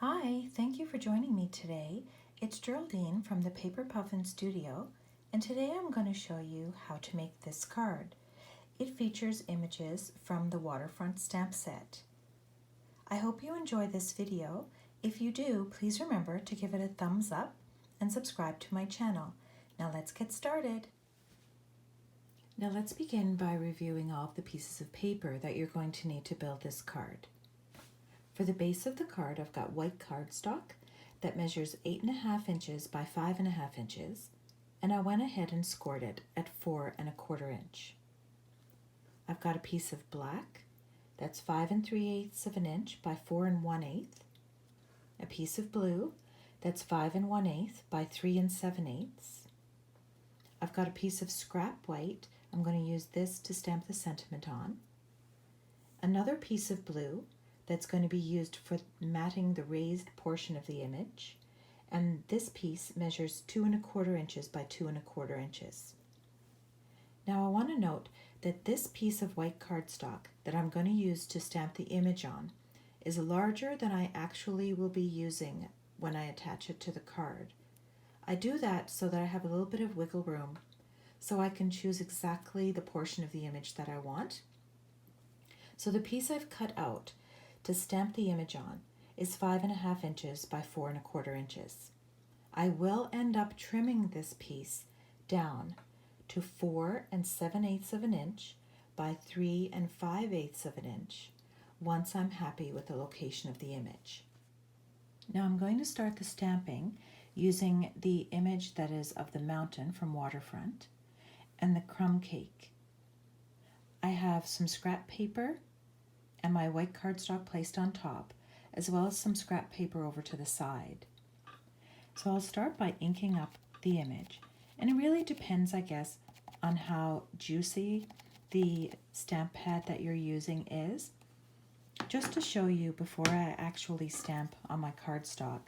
Hi, thank you for joining me today. It's Geraldine from the Paper Puffin Studio, and today I'm going to show you how to make this card. It features images from the Waterfront stamp set. I hope you enjoy this video. If you do, please remember to give it a thumbs up and subscribe to my channel. Now let's get started. Now let's begin by reviewing all of the pieces of paper that you're going to need to build this card. For the base of the card, I've got white cardstock that measures 8.5 inches by 5.5 inches, and I went ahead and scored it at 4.25 inch. I've got a piece of black that's 5 3/8 of an inch by 4 1/8, a piece of blue that's 5 1/8 by 3 7/8. I've got a piece of scrap white. I'm going to use this to stamp the sentiment on. Another piece of blue that's going to be used for matting the raised portion of the image, and this piece measures 2 1/4 inches by 2 1/4 inches. Now I want to note that this piece of white cardstock that I'm going to use to stamp the image on is larger than I actually will be using when I attach it to the card. I do that so that I have a little bit of wiggle room so I can choose exactly the portion of the image that I want. So the piece I've cut out to stamp the image on is 5.5 inches by 4 1/4 inches. I will end up trimming this piece down to 4 7/8 of an inch by 3 5/8 of an inch once I'm happy with the location of the image. Now I'm going to start the stamping using the image that is of the mountain from Waterfront and the crumb cake. I have some scrap paper and my white cardstock placed on top, as well as some scrap paper over to the side. So I'll start by inking up the image, and it really depends, I guess, on how juicy the stamp pad that you're using is. Just to show you before I actually stamp on my cardstock,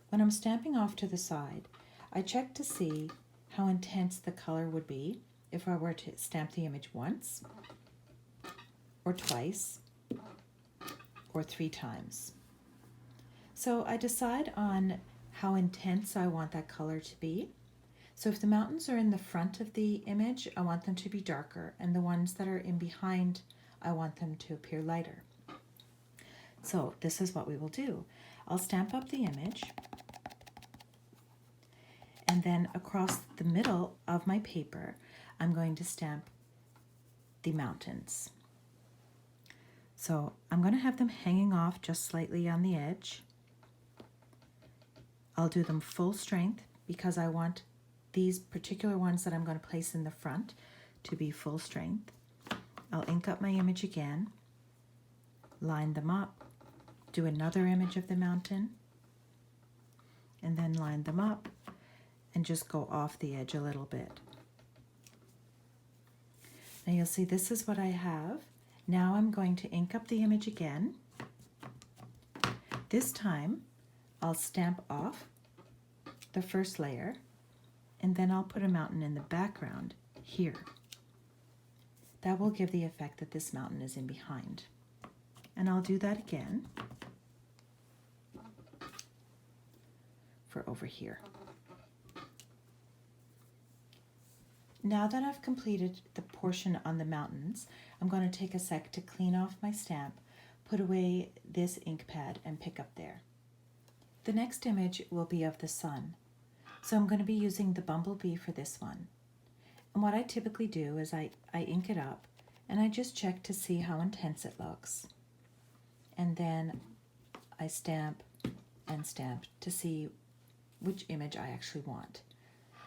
when I'm stamping off to the side, I check to see how intense the color would be if I were to stamp the image once, or twice, or 3 times. So I decide on how intense I want that color to be. So if the mountains are in the front of the image, I want them to be darker, and the ones that are in behind, I want them to appear lighter. So this is what we will do. I'll stamp up the image, and then across the middle of my paper, I'm going to stamp the mountains. So I'm going to have them hanging off just slightly on the edge. I'll do them full strength because I want these particular ones that I'm going to place in the front to be full strength. I'll ink up my image again, line them up, do another image of the mountain, and then line them up and just go off the edge a little bit. Now you'll see this is what I have. Now I'm going to ink up the image again. This time I'll stamp off the first layer, and then I'll put a mountain in the background here. That will give the effect that this mountain is in behind. And I'll do that again for over here. Now that I've completed the portion on the mountains, I'm going to take a sec to clean off my stamp, put away this ink pad, and pick up there. The next image will be of the sun. So I'm going to be using the bumblebee for this one. And what I typically do is I ink it up, and I just check to see how intense it looks. And then I stamp and stamp to see which image I actually want.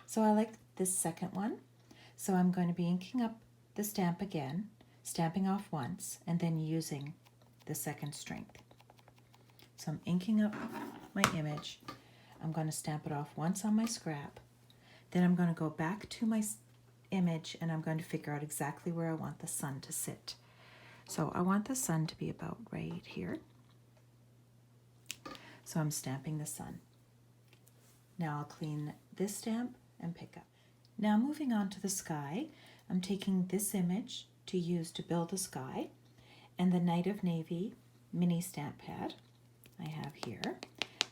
So I like this second one. So I'm going to be inking up the stamp again, stamping off once, and then using the second strength. So I'm inking up my image. I'm going to stamp it off once on my scrap. Then I'm going to go back to my image, and I'm going to figure out exactly where I want the sun to sit. So I want the sun to be about right here. So I'm stamping the sun. Now I'll clean this stamp and pick up. Now moving on to the sky, I'm taking this image to use to build the sky, and the Night of Navy mini stamp pad I have here.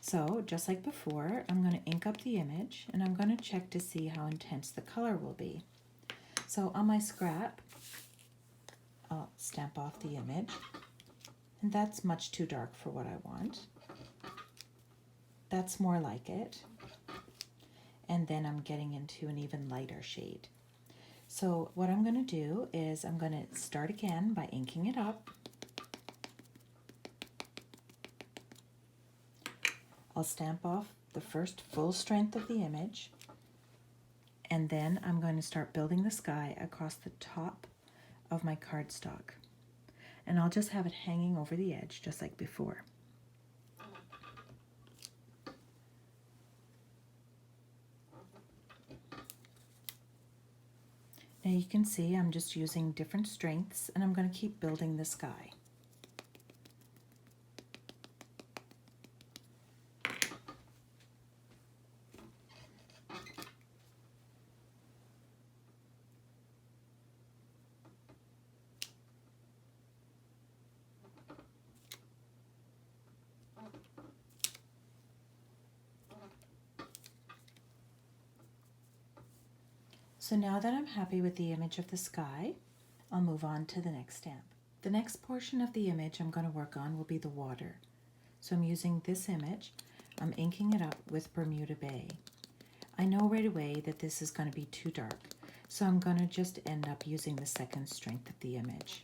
So just like before, I'm going to ink up the image and I'm going to check to see how intense the color will be. So on my scrap, I'll stamp off the image, and that's much too dark for what I want. That's more like it. And then I'm getting into an even lighter shade. So what I'm going to do is I'm going to start again by inking it up. I'll stamp off the first full strength of the image, and then I'm going to start building the sky across the top of my cardstock. And I'll just have it hanging over the edge just like before. Now you can see I'm just using different strengths, and I'm going to keep building the sky. So now that I'm happy with the image of the sky, I'll move on to the next stamp. The next portion of the image I'm going to work on will be the water. So I'm using this image, I'm inking it up with Bermuda Bay. I know right away that this is going to be too dark, so I'm going to just end up using the second strength of the image.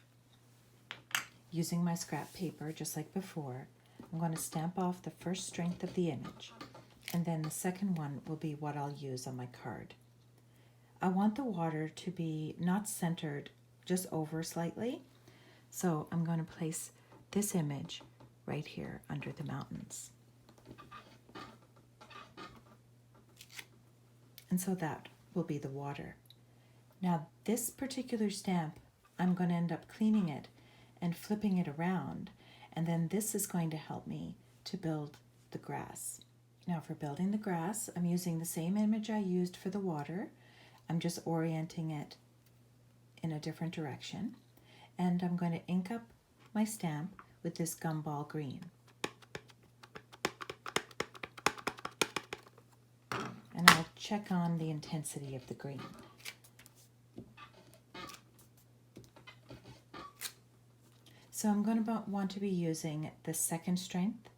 Using my scrap paper, just like before, I'm going to stamp off the first strength of the image, and then the second one will be what I'll use on my card. I want the water to be not centered, just over slightly. So I'm going to place this image right here under the mountains. And so that will be the water. Now this particular stamp, I'm going to end up cleaning it and flipping it around. And then this is going to help me to build the grass. Now for building the grass, I'm using the same image I used for the water. I'm just orienting it in a different direction, and I'm going to ink up my stamp with this gumball green. And I'll check on the intensity of the green. So I'm going to want to be using the second strength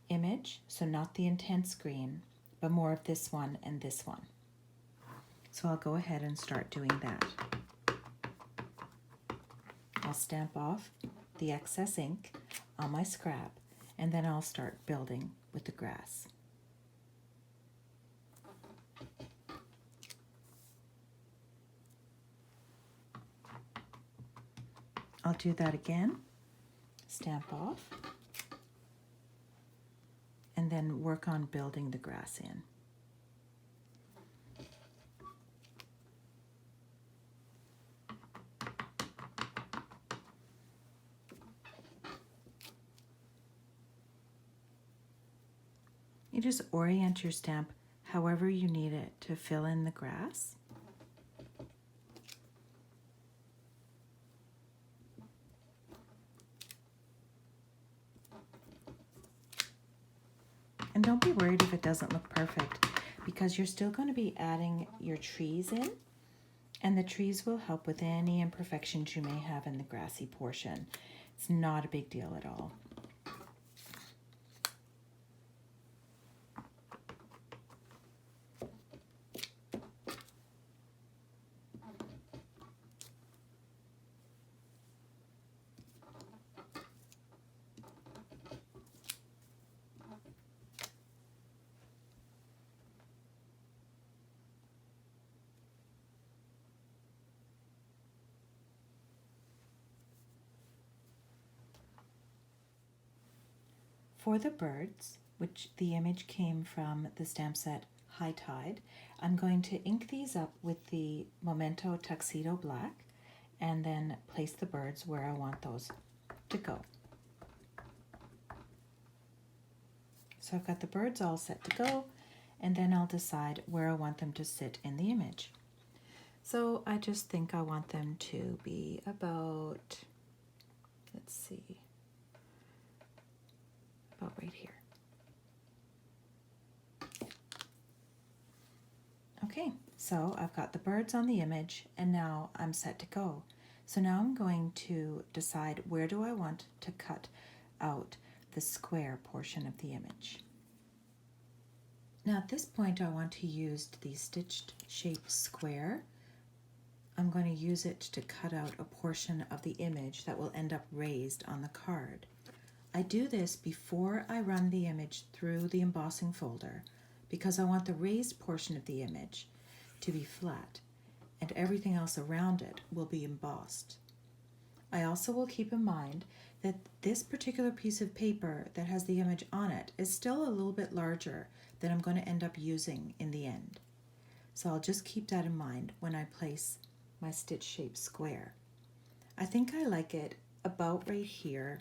image, so not the intense green, but more of this one and this one. So I'll go ahead and start doing that. I'll stamp off the excess ink on my scrap, and then I'll start building with the grass. I'll do that again, stamp off, and then work on building the grass in. You just orient your stamp however you need it to fill in the grass. And don't be worried if it doesn't look perfect, because you're still going to be adding your trees in, and the trees will help with any imperfections you may have in the grassy portion. It's not a big deal at all. For the birds, which the image came from the stamp set High Tide, I'm going to ink these up with the Memento Tuxedo Black and then place the birds where I want those to go. So I've got the birds all set to go, and then I'll decide where I want them to sit in the image. So I just think I want them to be about, let's see, about right here. So I've got the birds on the image and now I'm set to go. So now I'm going to decide where do I want to cut out the square portion of the image. Now at this point I want to use the stitched shape square. I'm going to use it to cut out a portion of the image that will end up raised on the card. I do this before I run the image through the embossing folder because I want the raised portion of the image to be flat and everything else around it will be embossed. I also will keep in mind that this particular piece of paper that has the image on it is still a little bit larger than I'm going to end up using in the end. So I'll just keep that in mind when I place my stitch shaped square. I think I like it about right here,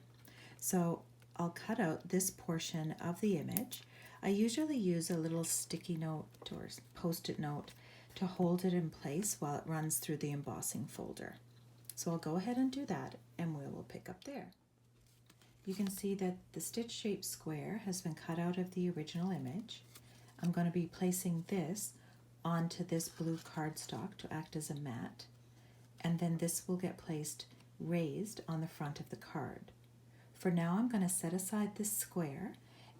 so I'll cut out this portion of the image. I usually use a little sticky note or post-it note to hold it in place while it runs through the embossing folder. So I'll go ahead and do that and we will pick up there. You can see that the stitch shaped square has been cut out of the original image. I'm going to be placing this onto this blue cardstock to act as a mat, and then this will get placed raised on the front of the card. For now I'm going to set aside this square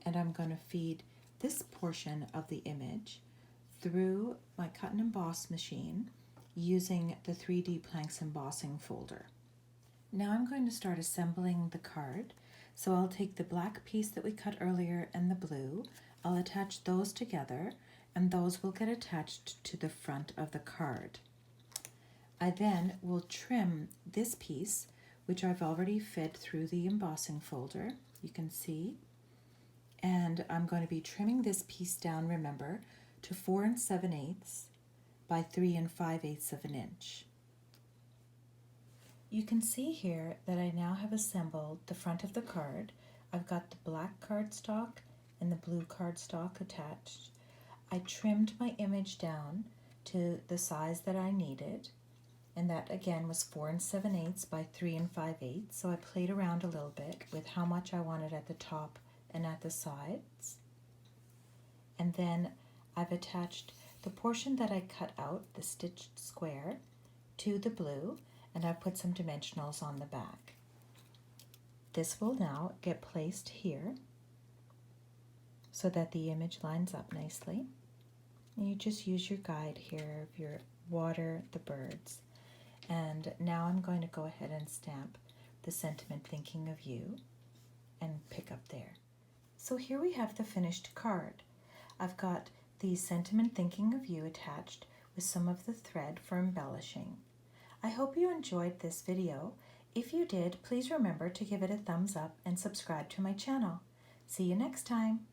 and I'm going to feed this portion of the image through my cut and emboss machine using the 3D Planks embossing folder. Now I'm going to start assembling the card. So I'll take the black piece that we cut earlier and the blue, I'll attach those together and those will get attached to the front of the card. I then will trim this piece, which I've already fed through the embossing folder, you can see, and I'm going to be trimming this piece down, remember, to 4 7/8 by 3 5/8 of an inch. You can see here that I now have assembled the front of the card. I've got the black cardstock and the blue cardstock attached. I trimmed my image down to the size that I needed, and that again was 4 7/8 by 3 5/8. So I played around a little bit with how much I wanted at the top and at the sides. And then I've attached the portion that I cut out, the stitched square, to the blue, and I've put some dimensionals on the back. This will now get placed here so that the image lines up nicely. And you just use your guide here of your water, the birds. And now I'm going to go ahead and stamp the sentiment thinking of you and pick up there. So here we have the finished card. I've got the sentiment thinking of you attached with some of the thread for embellishing. I hope you enjoyed this video. If you did, please remember to give it a thumbs up and subscribe to my channel. See you next time.